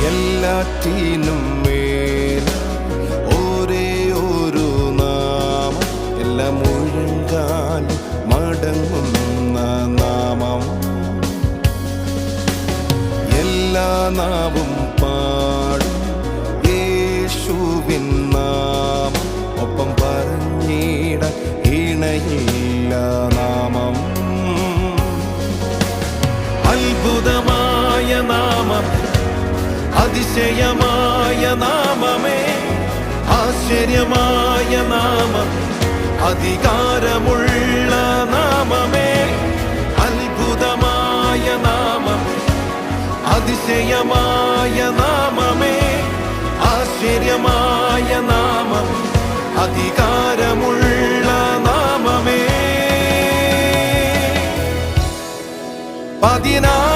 എല്ലാറ്റിനും മേൽ ഒരേ ഒരു നാമം, എല്ലാ മുഴങ്കാലും മടങ്ങുന്ന നാമം. എല്ലാ നാവും പാടും യേശുവിൻ നാമം, ഒപ്പം പറഞ്ഞിടാൻ ഇണയില്ല നാമം. അത്ഭുതമായ നാമം, അതിശയമായ നാമമേ, ആശ്ചര്യമായ നാമം, അധികാരമുള്ള നാമമേ. അത്ഭുതമായ നാമം, അതിശയമായ നാമമേ, ആശ്ചര്യമായ നാമം, അധികാരമുള്ള നാമമേ. 16